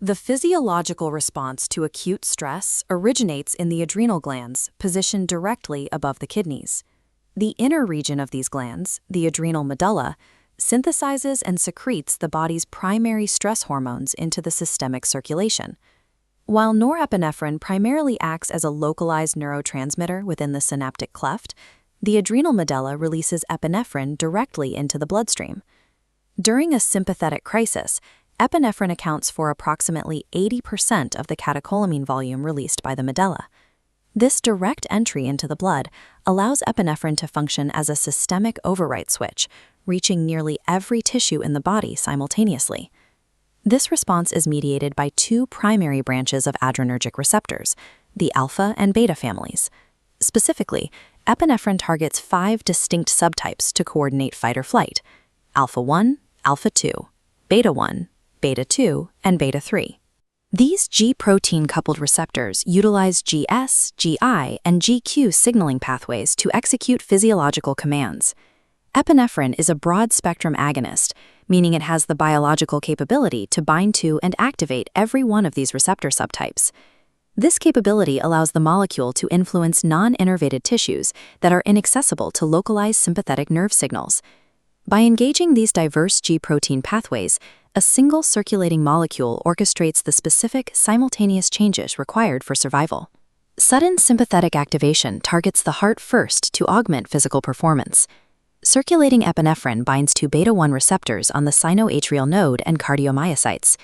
The physiological response to acute stress originates in the adrenal glands, positioned directly above the kidneys. The inner region of these glands, the adrenal medulla, synthesizes and secretes the body's primary stress hormones into the systemic circulation. While norepinephrine primarily acts as a localized neurotransmitter within the synaptic cleft, the adrenal medulla releases epinephrine directly into the bloodstream. During a sympathetic crisis, epinephrine accounts for approximately 80% of the catecholamine volume released by the medulla. This direct entry into the blood allows epinephrine to function as a systemic override switch, reaching nearly every tissue in the body simultaneously. This response is mediated by two primary branches of adrenergic receptors, the alpha and beta families. Specifically, epinephrine targets 5 distinct subtypes to coordinate fight or flight: alpha-1, alpha-2, beta-1, beta-2, and beta-3. These G-protein-coupled receptors utilize GS, GI, and GQ signaling pathways to execute physiological commands. Epinephrine is a broad-spectrum agonist, meaning it has the biological capability to bind to and activate every one of these receptor subtypes. This capability allows the molecule to influence non-innervated tissues that are inaccessible to localized sympathetic nerve signals. By engaging these diverse G-protein pathways, a single circulating molecule orchestrates the specific, simultaneous changes required for survival. Sudden sympathetic activation targets the heart first to augment physical performance. Circulating epinephrine binds to beta-1 receptors on the sinoatrial node and cardiomyocytes.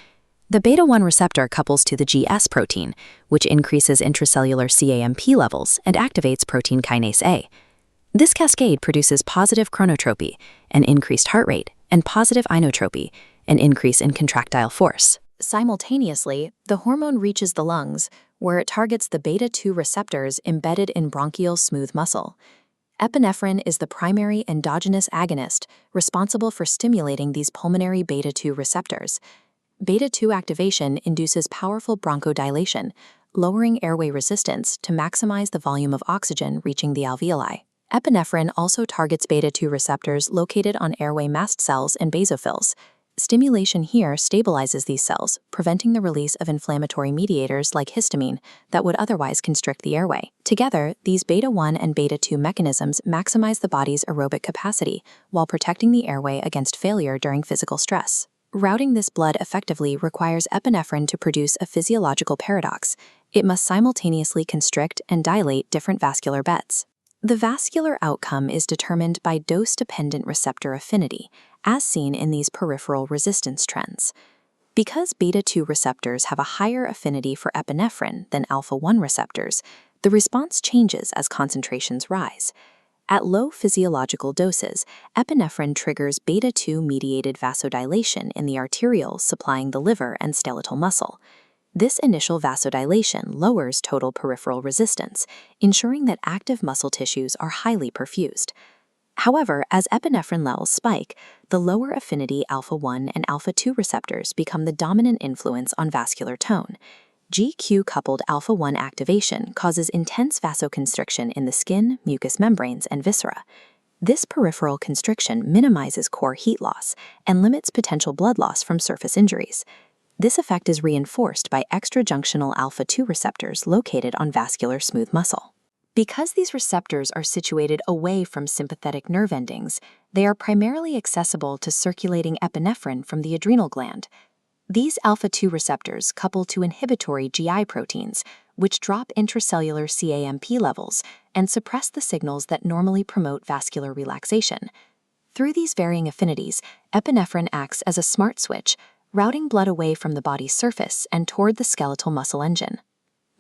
The beta-1 receptor couples to the GS protein, which increases intracellular CAMP levels and activates protein kinase A. This cascade produces positive chronotropy, an increased heart rate, and positive inotropy, an increase in contractile force. Simultaneously, the hormone reaches the lungs, where it targets the beta-2 receptors embedded in bronchial smooth muscle. Epinephrine is the primary endogenous agonist responsible for stimulating these pulmonary beta-2 receptors. Beta-2 activation induces powerful bronchodilation, lowering airway resistance to maximize the volume of oxygen reaching the alveoli. Epinephrine also targets beta-2 receptors located on airway mast cells and basophils. Stimulation here stabilizes these cells, preventing the release of inflammatory mediators like histamine that would otherwise constrict the airway. Together, these beta-1 and beta-2 mechanisms maximize the body's aerobic capacity while protecting the airway against failure during physical stress. Routing this blood effectively requires epinephrine to produce a physiological paradox. It must simultaneously constrict and dilate different vascular beds. The vascular outcome is determined by dose-dependent receptor affinity, as seen in these peripheral resistance trends. Because beta-2 receptors have a higher affinity for epinephrine than alpha-1 receptors, the response changes as concentrations rise. At low physiological doses, epinephrine triggers beta-2-mediated vasodilation in the arterioles supplying the liver and skeletal muscle. This initial vasodilation lowers total peripheral resistance, ensuring that active muscle tissues are highly perfused. However, as epinephrine levels spike, the lower affinity alpha-1 and alpha-2 receptors become the dominant influence on vascular tone. GQ-coupled alpha-1 activation causes intense vasoconstriction in the skin, mucous membranes, and viscera. This peripheral constriction minimizes core heat loss and limits potential blood loss from surface injuries. This effect is reinforced by extrajunctional alpha-2 receptors located on vascular smooth muscle. Because these receptors are situated away from sympathetic nerve endings, they are primarily accessible to circulating epinephrine from the adrenal gland. These alpha-2 receptors couple to inhibitory GI proteins, which drop intracellular CAMP levels and suppress the signals that normally promote vascular relaxation. Through these varying affinities, epinephrine acts as a smart switch, routing blood away from the body's surface and toward the skeletal muscle engine.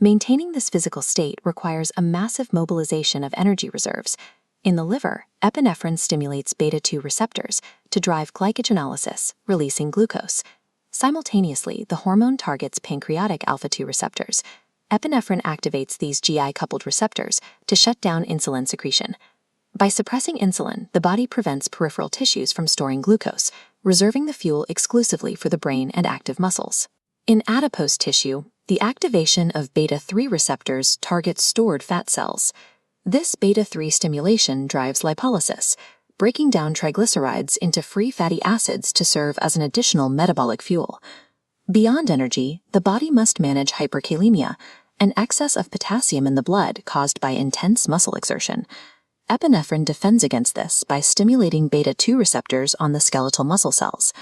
Maintaining this physical state requires a massive mobilization of energy reserves. In the liver, epinephrine stimulates beta-2 receptors to drive glycogenolysis, releasing glucose. Simultaneously, the hormone targets pancreatic alpha-2 receptors. Epinephrine activates these GI-coupled receptors to shut down insulin secretion. By suppressing insulin, the body prevents peripheral tissues from storing glucose, reserving the fuel exclusively for the brain and active muscles. In adipose tissue, the activation of beta-3 receptors targets stored fat cells. This beta-3 stimulation drives lipolysis, breaking down triglycerides into free fatty acids to serve as an additional metabolic fuel. Beyond energy, the body must manage hyperkalemia, an excess of potassium in the blood caused by intense muscle exertion. Epinephrine defends against this by stimulating beta-2 receptors on the skeletal muscle cells.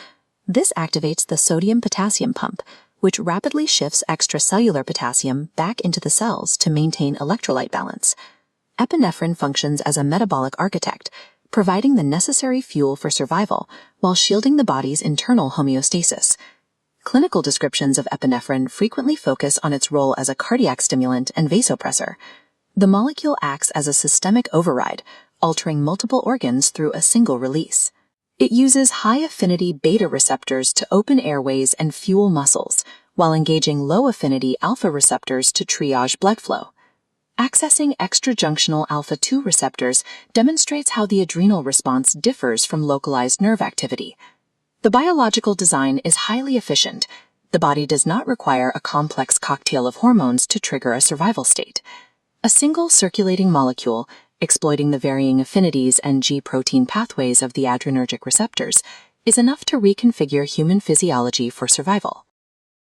This activates the sodium-potassium pump, which rapidly shifts extracellular potassium back into the cells to maintain electrolyte balance. Epinephrine functions as a metabolic architect, providing the necessary fuel for survival while shielding the body's internal homeostasis. Clinical descriptions of epinephrine frequently focus on its role as a cardiac stimulant and vasopressor. The molecule acts as a systemic override, altering multiple organs through a single release. It uses high-affinity beta receptors to open airways and fuel muscles, while engaging low-affinity alpha receptors to triage blood flow. Accessing extrajunctional alpha-2 receptors demonstrates how the adrenal response differs from localized nerve activity. The biological design is highly efficient. The body does not require a complex cocktail of hormones to trigger a survival state. A single circulating molecule, exploiting the varying affinities and G-protein pathways of the adrenergic receptors, is enough to reconfigure human physiology for survival.